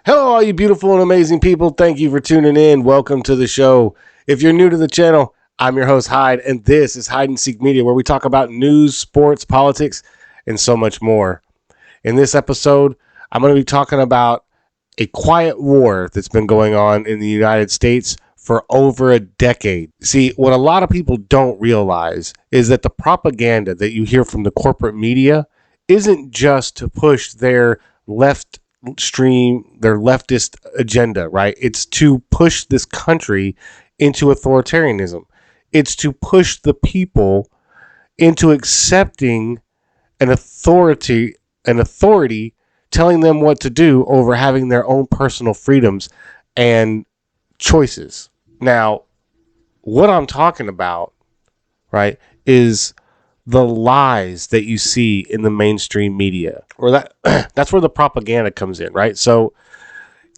Hello, all you beautiful and amazing people. Thank you for tuning in. Welcome to the show. If you're new to the channel, I'm your host, Hyde, and this is Hide and Seek Media, where we talk about news, sports, politics, and so much more. In this episode, I'm going to be talking about a quiet war that's been going on in the United States for over a decade. See, what a lot of people don't realize is that the propaganda that you hear from the corporate media isn't just to push their leftist agenda, right? It's to push this country into authoritarianism. It's to push the people into accepting an authority telling them what to do over having their own personal freedoms and choices. Now, what I'm talking about, right, is the lies that you see in the mainstream media, or that's where the propaganda comes in, right? So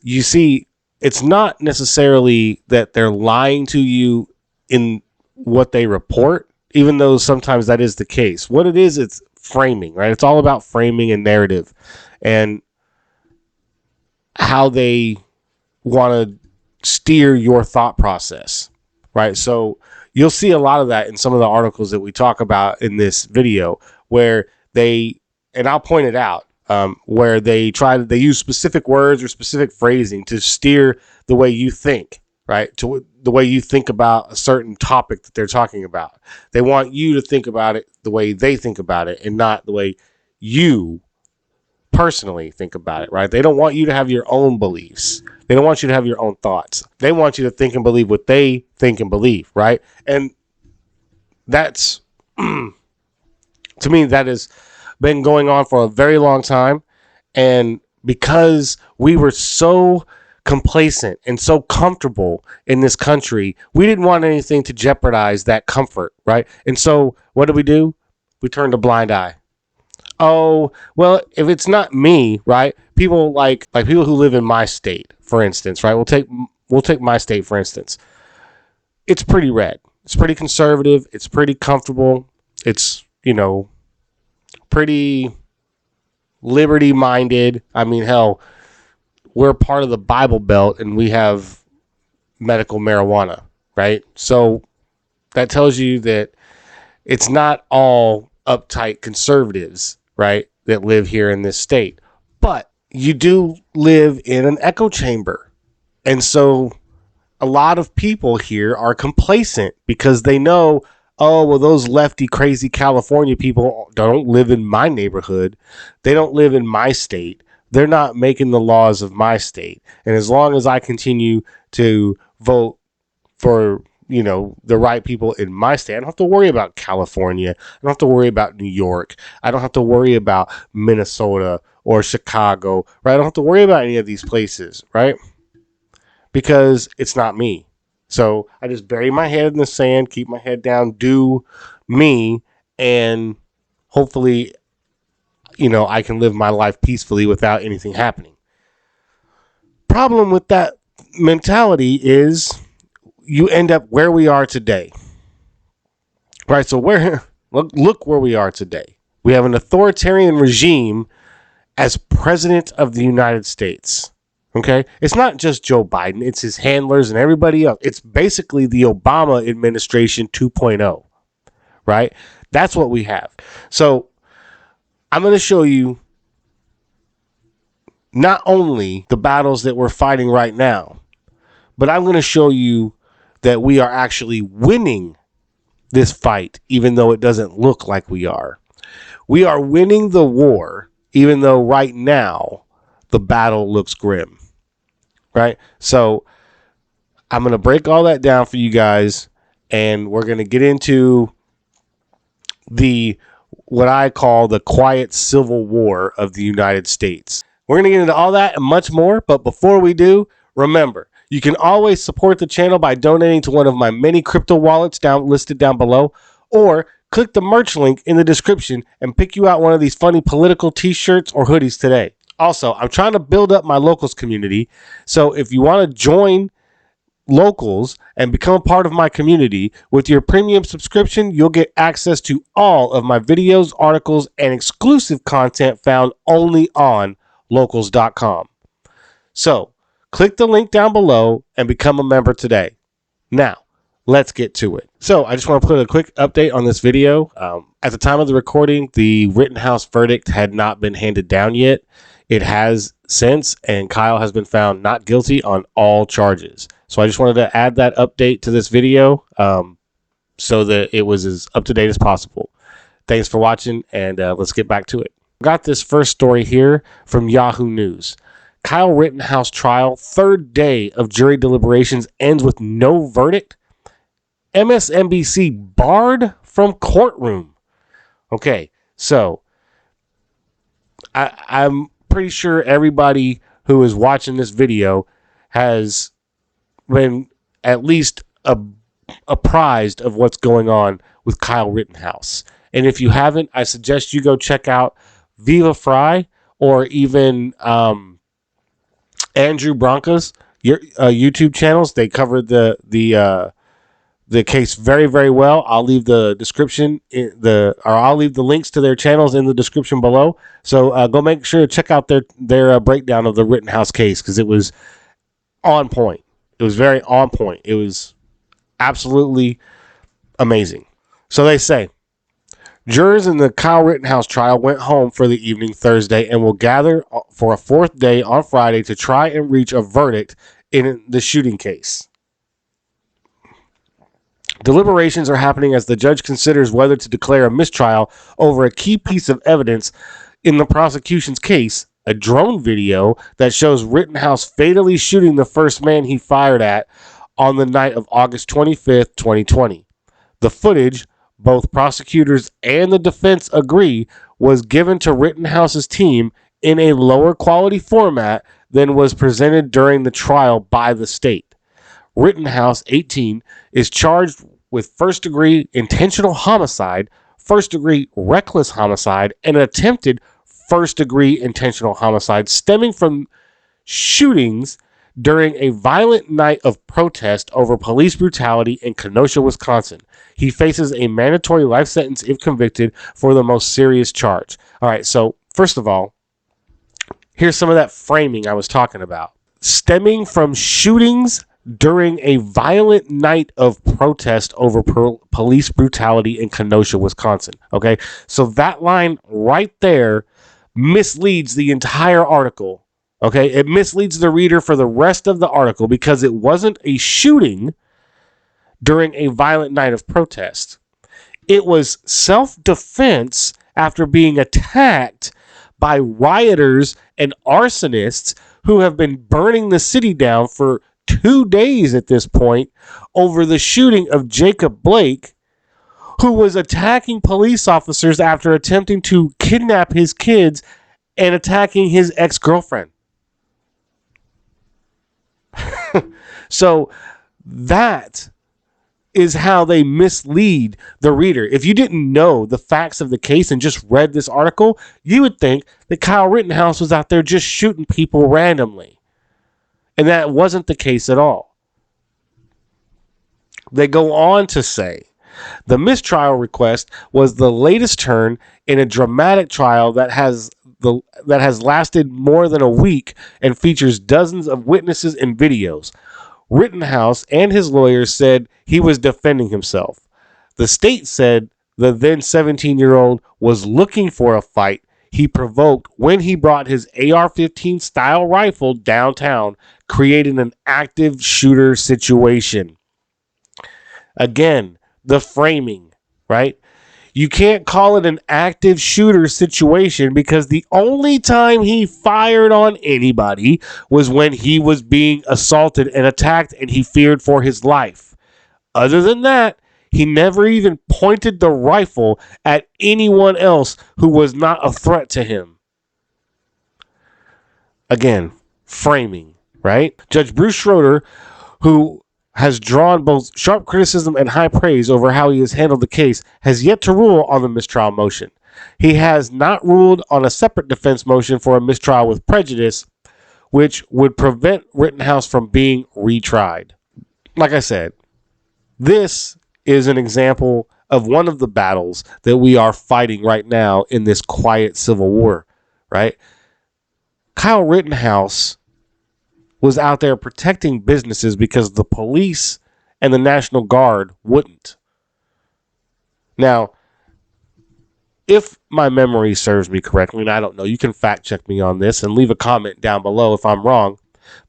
you see, it's not necessarily that they're lying to you in what they report, even though sometimes that is the case. What it is, it's framing, right? It's all about framing and narrative and how they want to steer your thought process, right? So you'll see a lot of that in some of the articles that we talk about in this video, where and I'll point it out, where they use specific words or specific phrasing to steer the way you think, right? To the way you think about a certain topic that they're talking about. They want you to think about it the way they think about it and not the way you personally think about it, right? They don't want you to have your own beliefs. They don't want you to have your own thoughts. They want you to think and believe what they think and believe, right? And that's, to me, that has been going on for a very long time. And because we were so complacent and so comfortable in this country, we didn't want anything to jeopardize that comfort, right? And so what do? We turned a blind eye. Oh, well, if it's not me, right? People like people who live in my state, for instance, right? We'll take my state, for instance. It's pretty red. It's pretty conservative. It's pretty comfortable. It's, pretty liberty minded. I mean, hell, we're part of the Bible Belt and we have medical marijuana, right? So that tells you that it's not all uptight conservatives, right, that live here in this state. But you do live in an echo chamber. And so a lot of people here are complacent because they know, oh, well, those lefty, crazy California people don't live in my neighborhood. They don't live in my state. They're not making the laws of my state. And as long as I continue to vote for the right people in my state, I don't have to worry about California. I don't have to worry about New York. I don't have to worry about Minnesota or Chicago, right? I don't have to worry about any of these places, right? Because it's not me. So I just bury my head in the sand, keep my head down, do me, and hopefully, I can live my life peacefully without anything happening. Problem with that mentality is you end up where we are today, right? So look where we are today. We have an authoritarian regime as president of the United States. Okay, it's not just Joe Biden; it's his handlers and everybody else. It's basically the Obama administration 2.0, right? That's what we have. So I'm going to show you not only the battles that we're fighting right now, but I'm going to show you that we are actually winning this fight, even though it doesn't look like we are. We are winning the war, even though right now the battle looks grim, right? So I'm going to break all that down for you guys, and we're going to get into what I call the quiet civil war of the United States. We're going to get into all that and much more, but before we do, remember, you can always support the channel by donating to one of my many crypto wallets listed down below, or click the merch link in the description and pick you out one of these funny political t-shirts or hoodies today. Also, I'm trying to build up my locals community, so if you want to join locals and become a part of my community, with your premium subscription, you'll get access to all of my videos, articles, and exclusive content found only on locals.com. So click the link down below and become a member today. Now, let's get to it. So I just want to put a quick update on this video. At the time of the recording, the Rittenhouse verdict had not been handed down yet. It has since, and Kyle has been found not guilty on all charges. So I just wanted to add that update to this video so that it was as up to date as possible. Thanks for watching, and let's get back to it. Got this first story here from Yahoo News. Kyle Rittenhouse trial, third day of jury deliberations ends with no verdict. MSNBC barred from courtroom. Okay, so I'm pretty sure everybody who is watching this video has been at least apprised of what's going on with Kyle Rittenhouse. And if you haven't, I suggest you go check out Viva Fry or even Andrew Branca's YouTube channels. They covered the case very, very well. I'll leave the description I'll leave the links to their channels in the description below. So go make sure to check out their breakdown of the Rittenhouse case, because it was on point. It was very on point. It was absolutely amazing. So they say jurors in the Kyle Rittenhouse trial went home for the evening Thursday and will gather for a fourth day on Friday to try and reach a verdict in the shooting case. Deliberations are happening as the judge considers whether to declare a mistrial over a key piece of evidence in the prosecution's case, a drone video that shows Rittenhouse fatally shooting the first man he fired at on the night of August 25th, 2020. The footage, both prosecutors and the defense agree, was given to Rittenhouse's team in a lower quality format than was presented during the trial by the state. Rittenhouse, 18, is charged with first-degree intentional homicide, first-degree reckless homicide, and attempted first-degree intentional homicide stemming from shootings during a violent night of protest over police brutality in Kenosha, Wisconsin. He faces a mandatory life sentence if convicted for the most serious charge. All right, so first of all, here's some of that framing I was talking about. Stemming from shootings during a violent night of protest over police brutality in Kenosha, Wisconsin. Okay, so that line right there misleads the entire article. Okay, it misleads the reader for the rest of the article because it wasn't a shooting during a violent night of protest. It was self-defense after being attacked by rioters and arsonists who have been burning the city down for 2 days at this point over the shooting of Jacob Blake, who was attacking police officers after attempting to kidnap his kids and attacking his ex-girlfriend. So that is how they mislead the reader. If you didn't know the facts of the case and just read this article, you would think that Kyle Rittenhouse was out there just shooting people randomly. And that wasn't the case at all. They go on to say the mistrial request was the latest turn in a dramatic trial that has lasted more than a week and features dozens of witnesses and videos. Rittenhouse and his lawyers said he was defending himself. The state said the then 17-year-old was looking for a fight he provoked when he brought his AR-15 style rifle downtown, creating an active shooter situation. Again, the framing, right? You can't call it an active shooter situation because the only time he fired on anybody was when he was being assaulted and attacked and he feared for his life. Other than that, he never even pointed the rifle at anyone else who was not a threat to him. Again, framing, right? Judge Bruce Schroeder, who has drawn both sharp criticism and high praise over how he has handled the case, has yet to rule on the mistrial motion. He has not ruled on a separate defense motion for a mistrial with prejudice, which would prevent Rittenhouse from being retried. Like I said, this is an example of one of the battles that we are fighting right now in this quiet civil war, right? Kyle Rittenhouse was out there protecting businesses because the police and the National Guard wouldn't. Now, if my memory serves me correctly, and I don't know, you can fact check me on this and leave a comment down below if I'm wrong,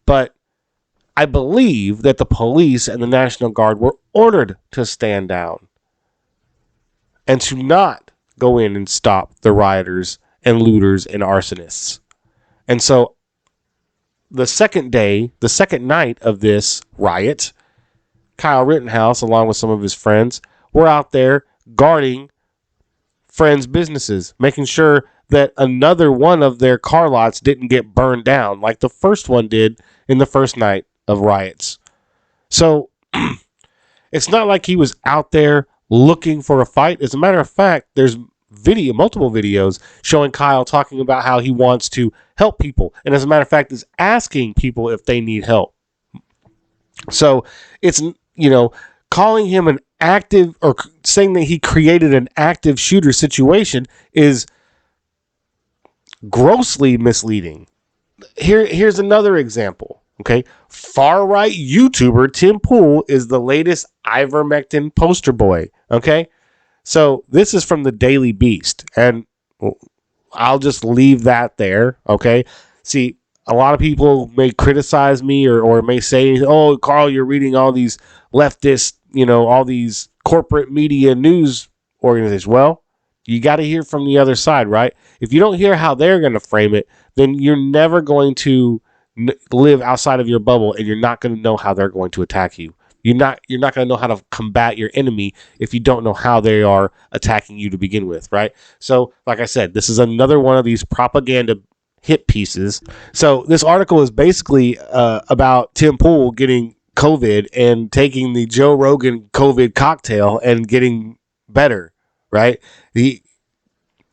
but I believe that the police and the National Guard were ordered to stand down and to not go in and stop the rioters and looters and arsonists. And so the second night of this riot, Kyleittenhouse, along with some of his friends, were out there guarding friends' businesses, making sure that another one of their car lots didn't get burned down like the first one did in the first night of riots. So it's not like he was out there looking for a fight. As a matter of fact, there's multiple videos showing Kyle talking about how he wants to help people. And as a matter of fact, is asking people if they need help. So it's, calling him an active, or saying that he created an active shooter situation is grossly misleading. Here's another example. Okay. Far right YouTuber Tim Pool is the latest ivermectin poster boy. Okay. So this is from the Daily Beast, and I'll just leave that there. Okay. See, a lot of people may criticize me or may say, oh, Carl, you're reading all these leftist, all these corporate media news organizations. Well, you got to hear from the other side, right? If you don't hear how they're going to frame it, then you're never going to live outside of your bubble, and you're not going to know how they're going to attack you. You're not going to know how to combat your enemy if you don't know how they are attacking you to begin with, right? So, like I said, this is another one of these propaganda hit pieces. So this article is basically about Tim Pool getting COVID and taking the Joe Rogan COVID cocktail and getting better, right?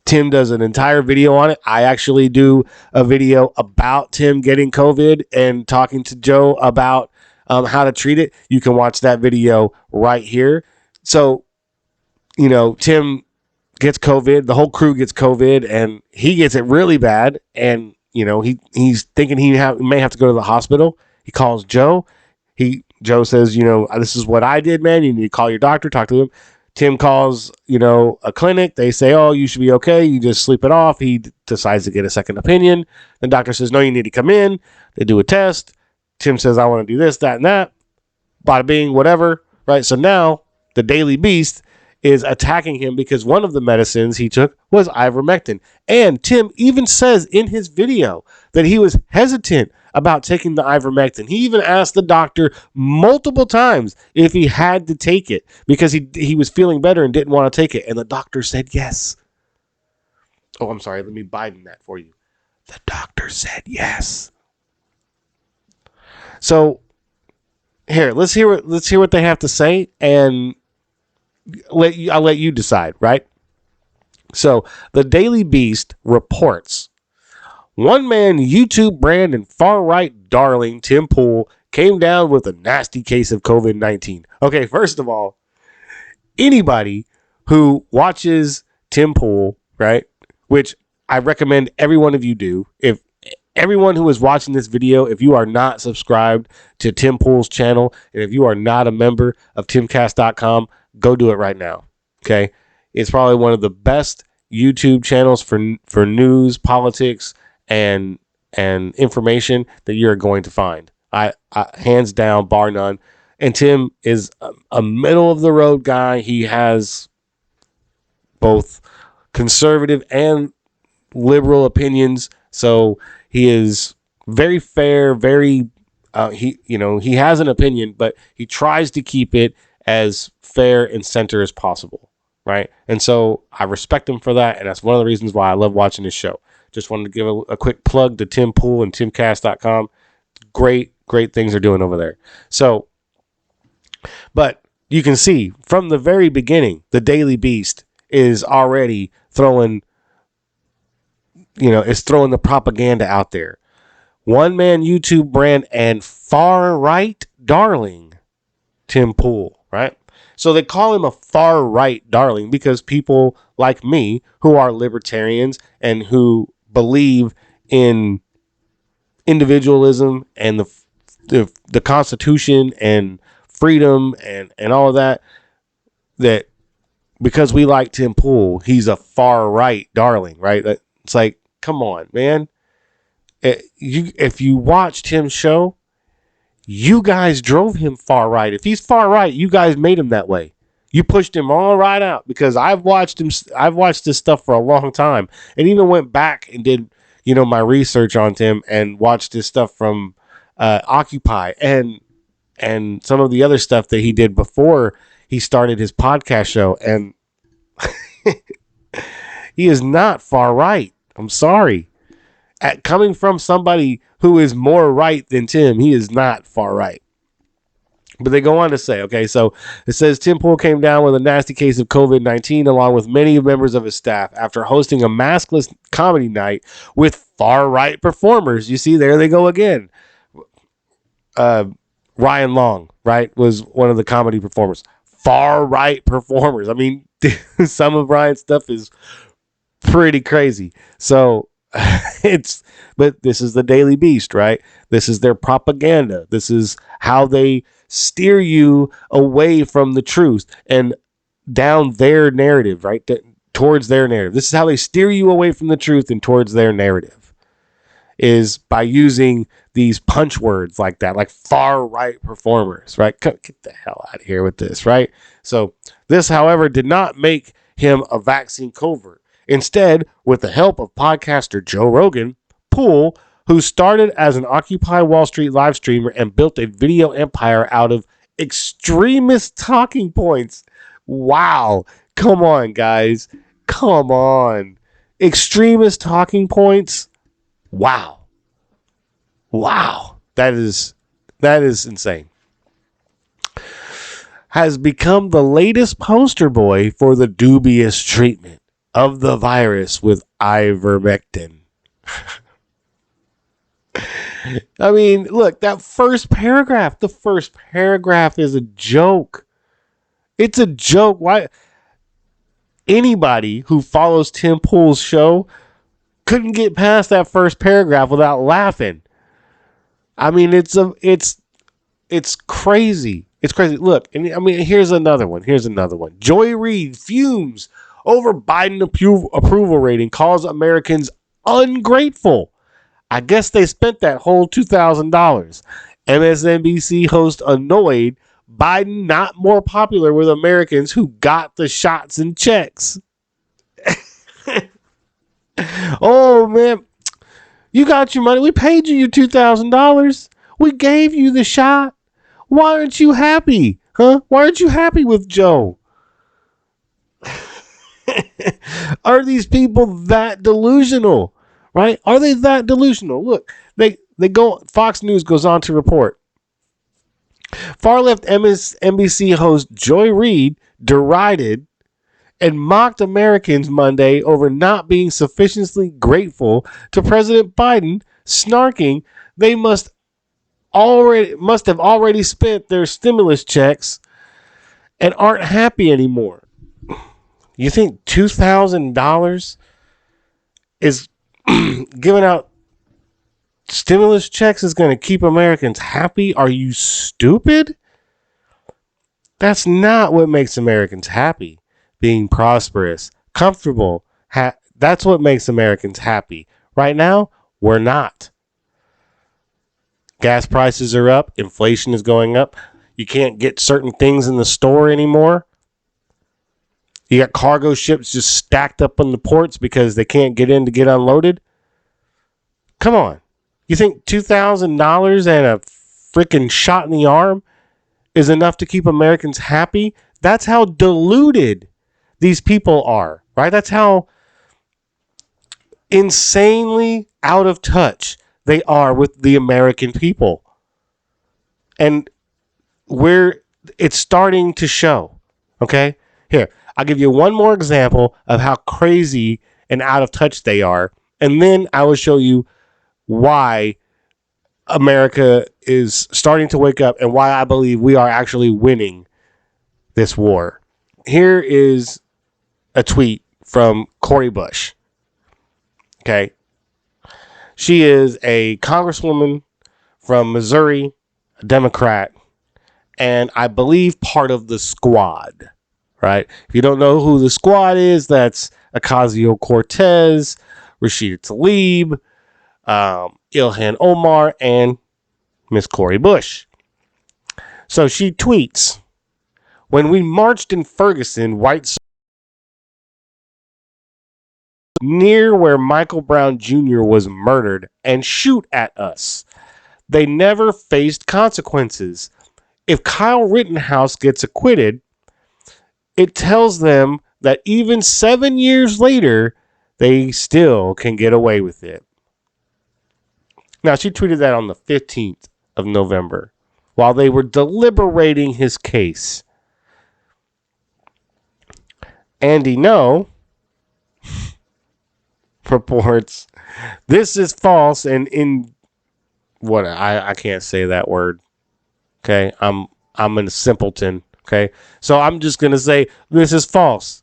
Tim does an entire video on it. I actually do a video about Tim getting COVID and talking to Joe about how to treat it. You can watch that video right here. So, Tim gets COVID, the whole crew gets COVID, and he gets it really bad. And, he's thinking he may have to go to the hospital. He calls Joe. Joe says, this is what I did, man. You need to call your doctor, talk to him. Tim calls, a clinic. They say, oh, you should be okay. You just sleep it off. He decides to get a second opinion. The doctor says, no, you need to come in. They do a test. Tim says, I want to do this, that, and that. Bada bing, whatever. Right. So now the Daily Beast is attacking him because one of the medicines he took was ivermectin. And Tim even says in his video that he was hesitant about taking the ivermectin. He even asked the doctor multiple times if he had to take it because he was feeling better and didn't want to take it. And the doctor said yes. Oh, I'm sorry. Let me Biden that for you. The doctor said yes. So let's hear what they have to say, and I'll let you decide, right? So the Daily Beast reports, one-man YouTube brand and far-right darling Tim Pool came down with a nasty case of COVID-19. Okay, first of all, anybody who watches Tim Pool, right, which I recommend every one of you do, if everyone who is watching this video, if you are not subscribed to Tim Pool's channel, and if you are not a member of timcast.com, go do it right now. Okay. It's probably one of the best YouTube channels for news, politics, and information that you're going to find. I hands down, bar none. And Tim is a middle of the road guy. He has both conservative and liberal opinions. So he is very fair, very he has an opinion, but he tries to keep it as fair and center as possible, right? And so I respect him for that, and that's one of the reasons why I love watching his show. Just wanted to give a quick plug to Tim Pool and timcast.com. Great things they're doing over there. So, but you can see from the very beginning, the Daily Beast is already throwing the propaganda out there. One-man YouTube brand and far-right darling, Tim Pool, right? So they call him a far-right darling because people like me who are libertarians and who believe in individualism and the Constitution and freedom and all of that, that because we like Tim Pool, he's a far right darling, right? It's like, come on, man. If you watched Tim's show, you guys drove him far right. If he's far right, you guys made him that way. You pushed him all right out, because I've watched this stuff for a long time, and even went back and did, my research on Tim and watched his stuff from Occupy and some of the other stuff that he did before he started his podcast show. And he is not far right. I'm sorry. Coming from somebody who is more right than Tim, he is not far right. But they go on to say, okay, so it says Tim Pool came down with a nasty case of COVID-19 along with many members of his staff after hosting a maskless comedy night with far-right performers. You see, there they go again. Ryan Long, right, was one of the comedy performers. Far-right performers. I mean, some of Ryan's stuff is pretty crazy. So but this is the Daily Beast, right? This is their propaganda. This is how they steer you away from the truth and down their narrative, right? Towards their narrative. This is how they steer you away from the truth and towards their narrative, is by using these punch words like that, like far right performers, right? Get the hell out of here with this, right? So this, however, did not make him a vaccine covert. Instead, with the help of podcaster Joe Rogan, Pool, who started as an Occupy Wall Street live streamer and built a video empire out of extremist talking points. Wow. Come on, guys. Come on. Extremist talking points. Wow. Wow. That is insane. Has become the latest poster boy for the dubious treatment of the virus with ivermectin. I mean, look, the first paragraph is a joke. It's a joke. Why? Anybody who follows Tim Pool's show couldn't get past that first paragraph without laughing. I mean, it's crazy. It's crazy. Look, and I mean, here's another one. Joy Reid fumes over Biden approval rating, calls Americans ungrateful. I guess they spent that whole $2,000. MSNBC host annoyed Biden not more popular with Americans who got the shots and checks. Oh, man. You got your money. We paid you your $2,000. We gave you the shot. Why aren't you happy? Huh? Why aren't you happy with Joe? Are these people that delusional? Right? Are they that delusional? Look, they go. Fox News goes on to report. Far left MSNBC host Joy Reid derided and mocked Americans Monday over not being sufficiently grateful to President Biden, snarking they must have already spent their stimulus checks and aren't happy anymore. You think $2,000 is giving out stimulus checks is going to keep Americans happy? Are you stupid? That's not what makes Americans happy. Being prosperous, comfortable, that's what makes Americans happy. Right now, we're not. Gas prices are up. Inflation is going up. You can't get certain things in the store anymore. You got cargo ships just stacked up on the ports because they can't get in to get unloaded. Come on. You think $2,000 and a freaking shot in the arm is enough to keep Americans happy? That's how deluded these people are, right? That's how insanely out of touch they are with the American people. And it's starting to show, okay? Here, I'll give you one more example of how crazy and out of touch they are, and then I will show you why America is starting to wake up and why I believe we are actually winning this war. Here is a tweet from Cori Bush. Okay. She is a congresswoman from Missouri, a Democrat, and I believe part of the squad, right? If you don't know who the squad is, that's Ocasio-Cortez, Rashida Tlaib, Ilhan Omar, and Miss Cori Bush. So she tweets, when we marched in Ferguson, white near where Michael Brown Jr. was murdered and shoot at us. They never faced consequences. If Kyleittenhouse gets acquitted, it tells them that even 7 years later, they still can get away with it. Now, she tweeted that on the 15th of November while they were deliberating his case. Andy No reports, this is false and in what I can't say that word. Okay, I'm a simpleton. Okay, so I'm just gonna say this is false.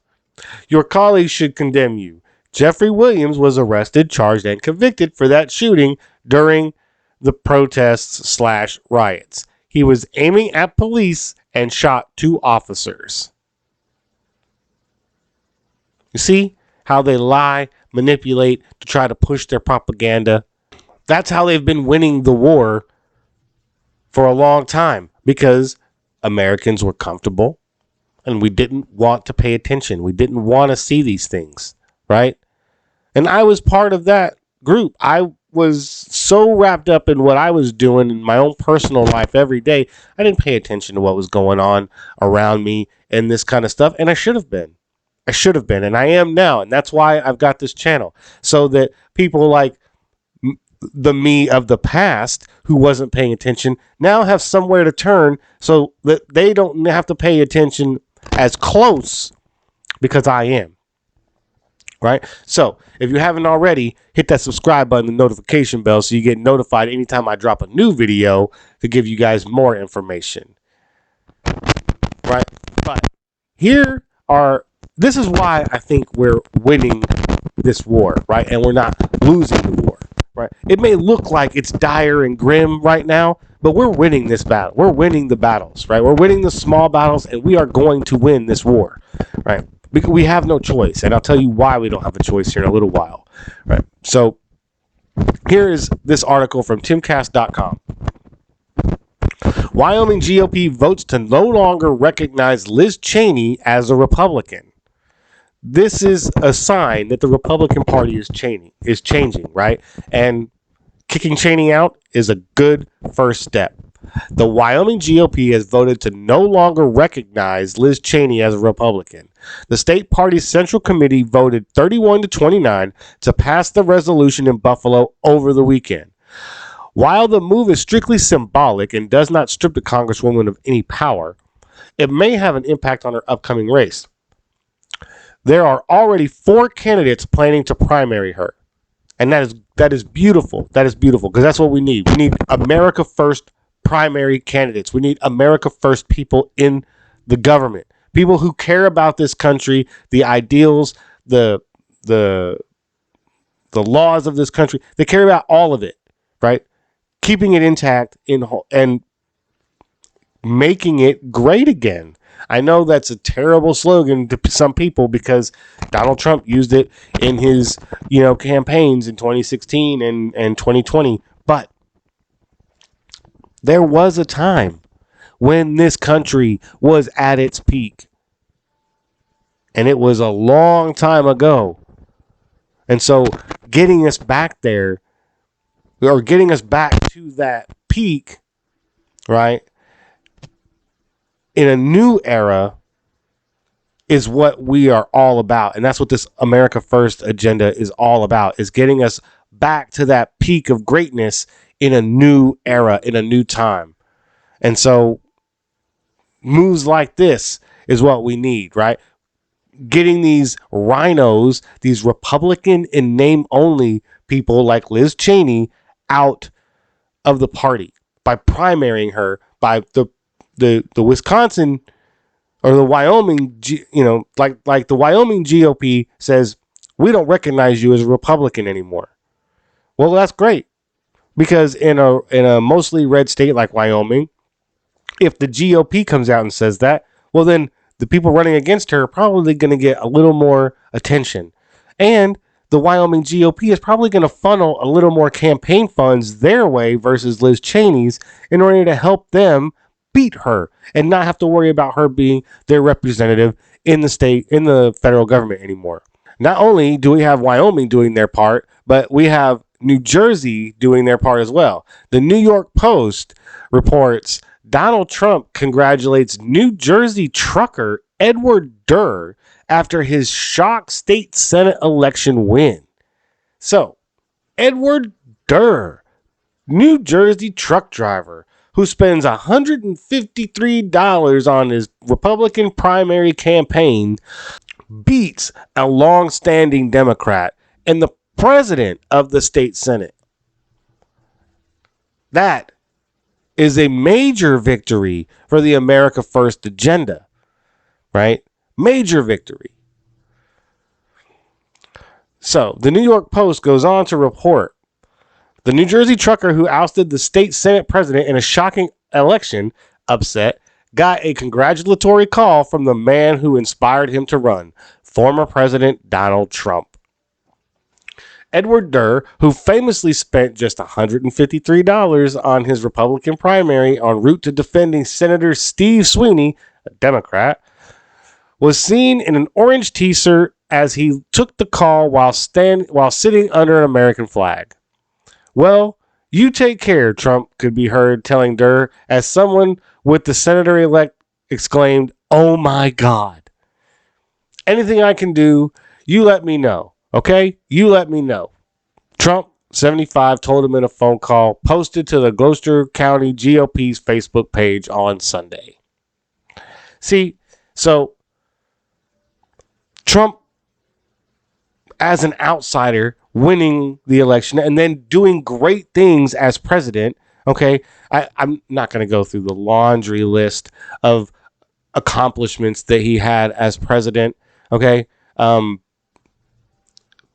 Your colleagues should condemn you. Jeffrey Williams was arrested, charged, and convicted for that shooting during the protests / riots. He was aiming at police and shot 2 officers. You see how they lie, manipulate to try to push their propaganda? That's how they've been winning the war for a long time, because Americans were comfortable and we didn't want to pay attention. We didn't want to see these things, right? And I was part of that group. I was so wrapped up in what I was doing in my own personal life every day, I didn't pay attention to what was going on around me and this kind of stuff. And I should have been. And I am now. And that's why I've got this channel, so that people like the me of the past who wasn't paying attention now have somewhere to turn, so that they don't have to pay attention as close, because I am. Right? So if you haven't already, hit that subscribe button and notification bell so you get notified anytime I drop a new video to give you guys more information. Right? But this is why I think we're winning this war, right? And we're not losing the war, right? It may look like it's dire and grim right now, but we're winning this battle. We're winning the battles, right? We're winning the small battles, and we are going to win this war, right? Because we have no choice, and I'll tell you why we don't have a choice here in a little while, right? So here is this article from timcast.com. Wyoming GOP votes to no longer recognize Liz Cheney as a Republican. This is a sign that the Republican Party is changing, right? And kicking Cheney out is a good first step. The Wyoming GOP has voted to no longer recognize Liz Cheney as a Republican. The state party's Central Committee voted 31-29 to pass the resolution in Buffalo over the weekend. While the move is strictly symbolic and does not strip the Congresswoman of any power, it may have an impact on her upcoming race. There are already 4 candidates planning to primary her. And that is beautiful. That is beautiful, because that's what we need. We need America First primary candidates. We need America First people in the government. People who care about this country, the ideals, the laws of this country. They care about all of it, right? Keeping it intact and making it great again. I know that's a terrible slogan to some people, because Donald Trump used it in his, campaigns in 2016 and 2020. But there was a time when this country was at its peak. And it was a long time ago. And so getting us back there, or getting us back to that peak, right, in a new era, is what we are all about. And that's what this America First agenda is all about, is getting us back to that peak of greatness in a new era, in a new time. And so moves like this is what we need, right? Getting these rhinos, these Republican in name only people like Liz Cheney out of the party by primarying her, by the Wisconsin or the Wyoming, like the Wyoming GOP says, we don't recognize you as a Republican anymore. Well, that's great. Because in a mostly red state like Wyoming, if the GOP comes out and says that, well, then the people running against her are probably going to get a little more attention. And the Wyoming GOP is probably going to funnel a little more campaign funds their way versus Liz Cheney's in order to help them beat her and not have to worry about her being their representative in the state, in the federal government anymore. Not only do we have Wyoming doing their part, but we have New Jersey doing their part as well. The New York Post reports Donald Trump congratulates New Jersey trucker Edward Durr after his shock state Senate election win. So, Edward Durr, New Jersey truck driver who spends $153 on his Republican primary campaign, beats a long-standing Democrat and the president of the state Senate. That is a major victory for the America First agenda, right? Major victory. So the New York Post goes on to report the New Jersey trucker who ousted the state Senate president in a shocking election upset got a congratulatory call from the man who inspired him to run, former President Donald Trump. Edward Durr, who famously spent just $153 on his Republican primary en route to defending Senator Steve Sweeney, a Democrat, was seen in an orange t-shirt as he took the call while sitting under an American flag. Well, you take care, Trump could be heard telling Durr as someone with the senator-elect exclaimed, "Oh my God. Anything I can do, you let me know, okay? You let me know." Trump, 75, told him in a phone call posted to the Gloucester County GOP's Facebook page on Sunday. See, so Trump, as an outsider, winning the election and then doing great things as president. Okay, I'm not going to go through the laundry list of accomplishments that he had as president. Okay,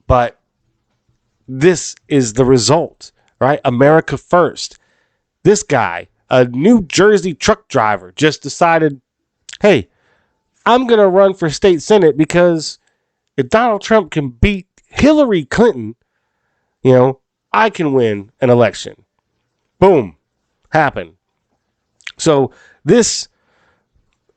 but this is the result, right? America first. This guy, a New Jersey truck driver, just decided, hey, I'm going to run for state senate because if Donald Trump can beat Hillary Clinton, I can win an election. Boom. Happened. So this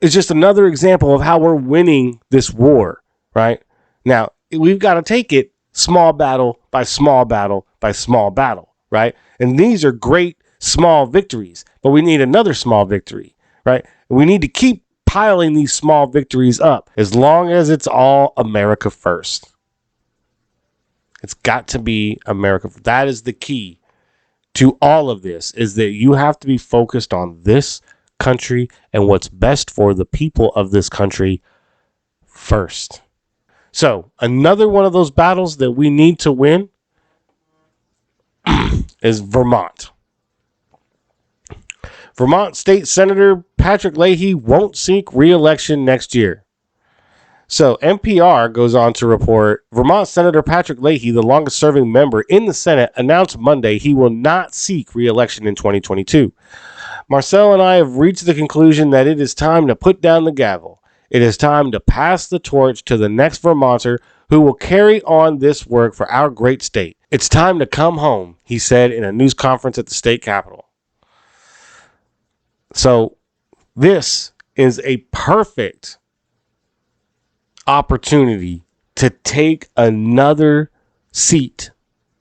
is just another example of how we're winning this war, right? Now, we've got to take it small battle by small battle by small battle, right? And these are great small victories, but we need another small victory, right? We need to keep piling these small victories up as long as it's all America first. It's got to be America. That is the key to all of this, is that you have to be focused on this country and what's best for the people of this country first. So another one of those battles that we need to win is Vermont. Vermont State Senator Patrick Leahy won't seek re-election next year. So NPR goes on to report Vermont Senator Patrick Leahy, the longest serving member in the Senate, announced Monday he will not seek re-election in 2022. Marcel and I have reached the conclusion that it is time to put down the gavel. It is time to pass the torch to the next Vermonter who will carry on this work for our great state. It's time to come home, he said in a news conference at the state capitol. So this is a perfect opportunity to take another seat.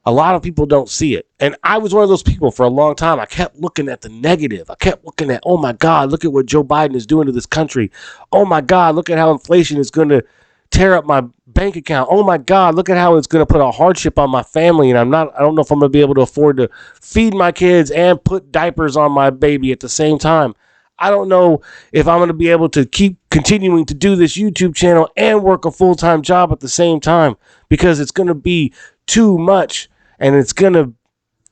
A lot of people don't see it. And I was one of those people for a long time. I kept looking at the negative. I kept looking at, oh my God, look at what Joe Biden is doing to this country. Oh my God, look at how inflation is going to tear up my bank account. Oh my God, look at how it's going to put a hardship on my family. And I don't know if I'm going to be able to afford to feed my kids and put diapers on my baby at the same time. I don't know if I'm going to be able to keep continuing to do this YouTube channel and work a full-time job at the same time, because it's going to be too much and it's going to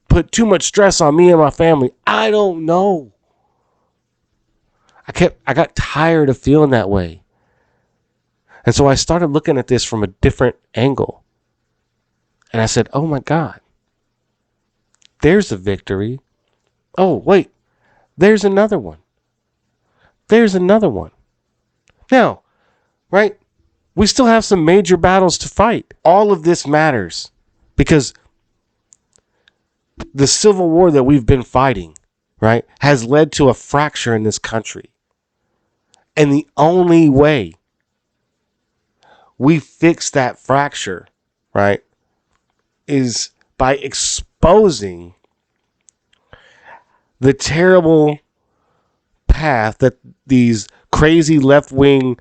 put too much stress on me and my family. I don't know. I got tired of feeling that way. And so I started looking at this from a different angle. And I said, oh my God, There's a victory. Oh, wait. There's another one. There's another one. Now, right? We still have some major battles to fight. All of this matters because the civil war that we've been fighting, right, has led to a fracture in this country. And the only way we fix that fracture, right, is by exposing the terrible path that these crazy left-wing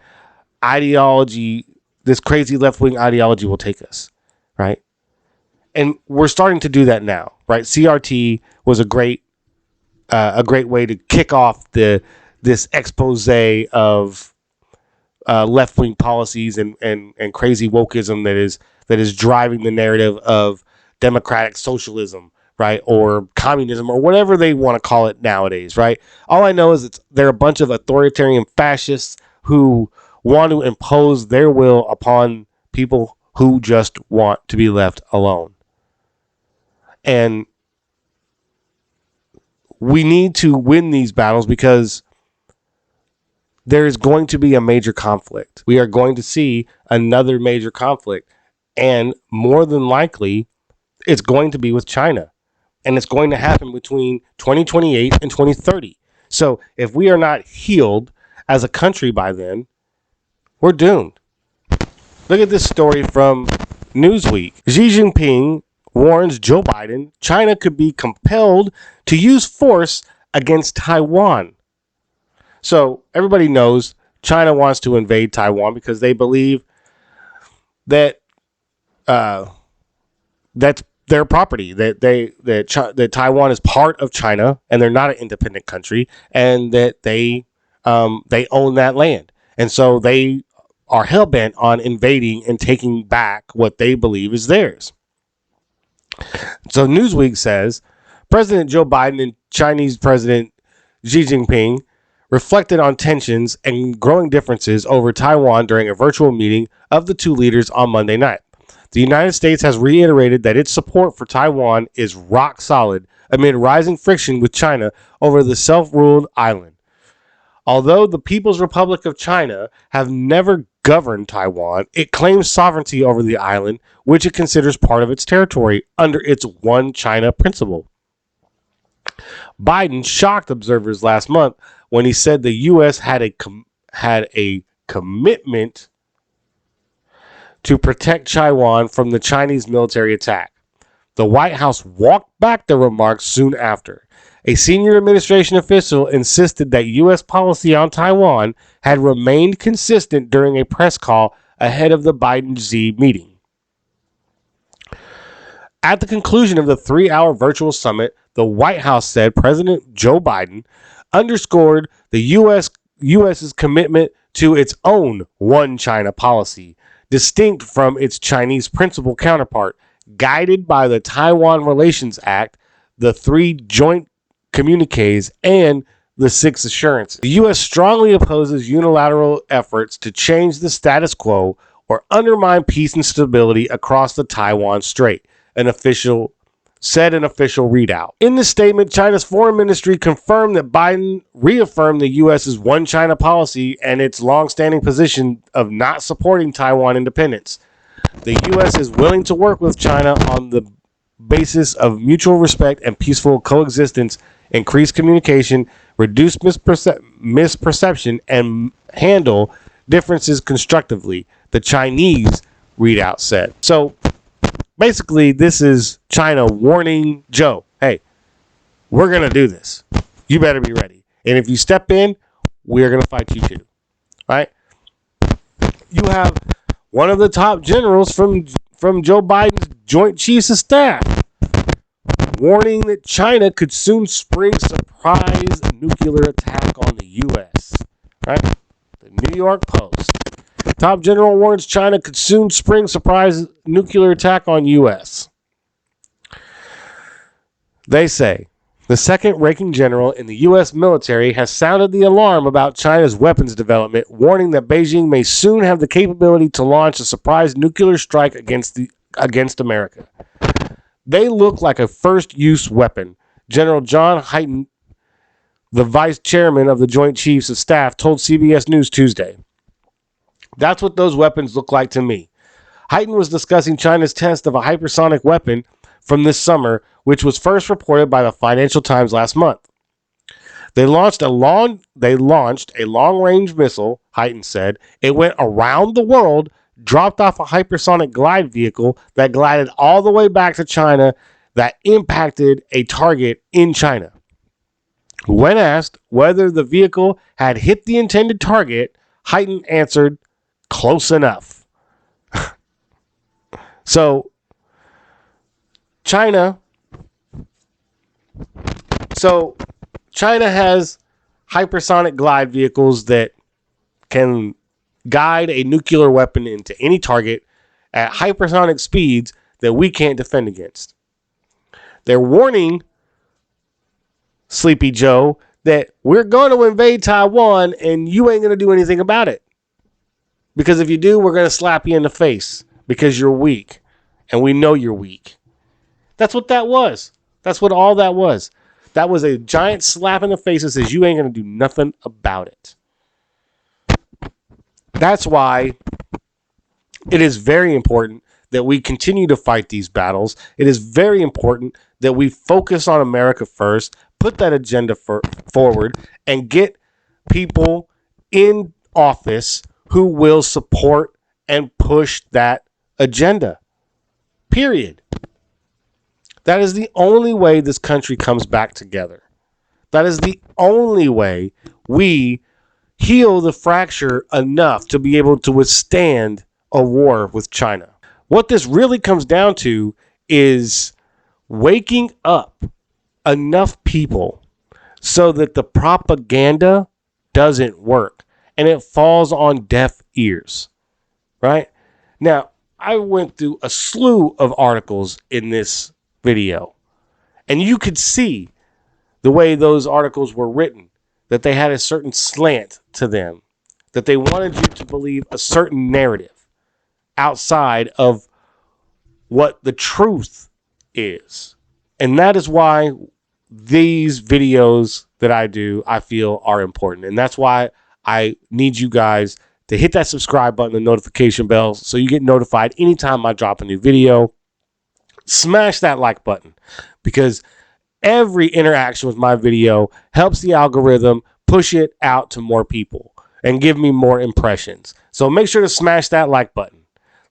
ideology, this crazy left-wing ideology will take us, right? And we're starting to do that now, right? CRT was a great way to kick off this expose of left-wing policies and crazy wokeism that is driving the narrative of democratic socialism, right, or communism, or whatever they want to call it nowadays, right? All I know is they're a bunch of authoritarian fascists who want to impose their will upon people who just want to be left alone. And we need to win these battles because there is going to be a major conflict. We are going to see another major conflict. And more than likely, it's going to be with China. And it's going to happen between 2028 and 2030. So if we are not healed as a country by then, we're doomed. Look at this story from Newsweek. Xi Jinping warns Joe Biden China could be compelled to use force against Taiwan. So everybody knows China wants to invade Taiwan because they believe that that's their property, that Taiwan is part of China and they're not an independent country, and that they own that land, and so they are hell bent on invading and taking back what they believe is theirs. So Newsweek says President Joe Biden and Chinese President Xi Jinping reflected on tensions and growing differences over Taiwan during a virtual meeting of the two leaders on Monday night. The United States has reiterated that its support for Taiwan is rock solid amid rising friction with China over the self-ruled island. Although the People's Republic of China have never governed Taiwan, it claims sovereignty over the island, which it considers part of its territory under its one China principle. Biden shocked observers last month when he said the U.S. had a commitment to protect Taiwan from the Chinese military attack. The White House walked back the remarks soon after. A senior administration official insisted that U.S. policy on Taiwan had remained consistent during a press call ahead of the Biden-Xi meeting. At the conclusion of the 3-hour virtual summit, the White House said President Joe Biden underscored the U.S.'s commitment to its own one China policy, distinct from its Chinese principal counterpart, guided by the Taiwan Relations Act, the 3 joint communiques, and the 6 assurances. The U.S. strongly opposes unilateral efforts to change the status quo or undermine peace and stability across the Taiwan Strait, an official readout. In the statement, China's foreign ministry confirmed that Biden reaffirmed the U.S.'s one China policy and its longstanding position of not supporting Taiwan independence. The U.S. is willing to work with China on the basis of mutual respect and peaceful coexistence, increase communication, reduce misperception, and handle differences constructively, the Chinese readout said. So basically, this is China warning Joe, hey, we're going to do this. You better be ready. And if you step in, we're going to fight you too. Right? You have one of the top generals from Joe Biden's Joint Chiefs of Staff warning that China could soon spring surprise nuclear attack on the U.S. Right? The New York Post. Top general warns China could soon spring surprise nuclear attack on U.S. They say the second-ranking general in the U.S. military has sounded the alarm about China's weapons development, warning that Beijing may soon have the capability to launch a surprise nuclear strike against America. They look like a first-use weapon. General John Hyten, the vice chairman of the Joint Chiefs of Staff, told CBS News Tuesday. That's what those weapons look like to me. Hyten was discussing China's test of a hypersonic weapon from this summer, which was first reported by the Financial Times last month. They launched a long-range missile, Hyten said. It went around the world, dropped off a hypersonic glide vehicle that glided all the way back to China that impacted a target in China. When asked whether the vehicle had hit the intended target, Hyten answered, "Close enough." So China has hypersonic glide vehicles that can guide a nuclear weapon into any target at hypersonic speeds that we can't defend against. They're warning Sleepy Joe that we're going to invade Taiwan and you ain't going to do anything about it. Because if you do, we're going to slap you in the face because you're weak. And we know you're weak. That's what that was. That's what all that was. That was a giant slap in the face that says you ain't going to do nothing about it. That's why it is very important that we continue to fight these battles. It is very important that we focus on America first, put that agenda forward, and get people in office who will support and push that agenda. Period. That is the only way this country comes back together. That is the only way we heal the fracture enough to be able to withstand a war with China. What this really comes down to is waking up enough people so that the propaganda doesn't work and it falls on deaf ears, right? Now, I went through a slew of articles in this video, and you could see the way those articles were written, that they had a certain slant to them, that they wanted you to believe a certain narrative outside of what the truth is. And that is why these videos that I do, I feel are important. And that's why I need you guys to hit that subscribe button and notification bell so you get notified anytime I drop a new video. Smash that like button because every interaction with my video helps the algorithm push it out to more people and give me more impressions. So make sure to smash that like button.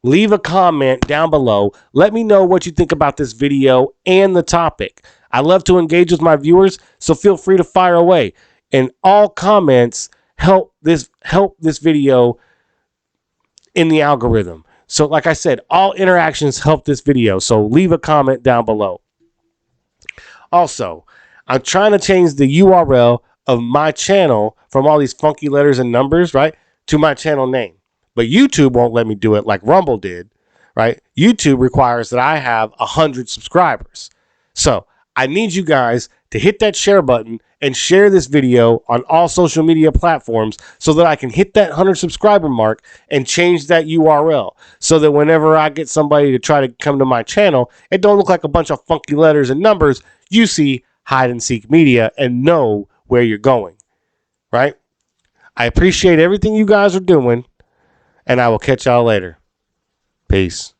Leave a comment down below. Let me know what you think about this video and the topic. I love to engage with my viewers, so feel free to fire away. And all comments help this video in the algorithm. So like I said, all interactions help this video. So leave a comment down below. Also, I'm trying to change the URL of my channel from all these funky letters and numbers, right, to my channel name. But YouTube won't let me do it like Rumble did, right? YouTube requires that I have 100 subscribers. So I need you guys to hit that share button and share this video on all social media platforms so that I can hit that 100 subscriber mark and change that URL so that whenever I get somebody to try to come to my channel, it don't look like a bunch of funky letters and numbers. You see Hide and Seek Media and know where you're going, right? I appreciate everything you guys are doing, and I will catch y'all later. Peace.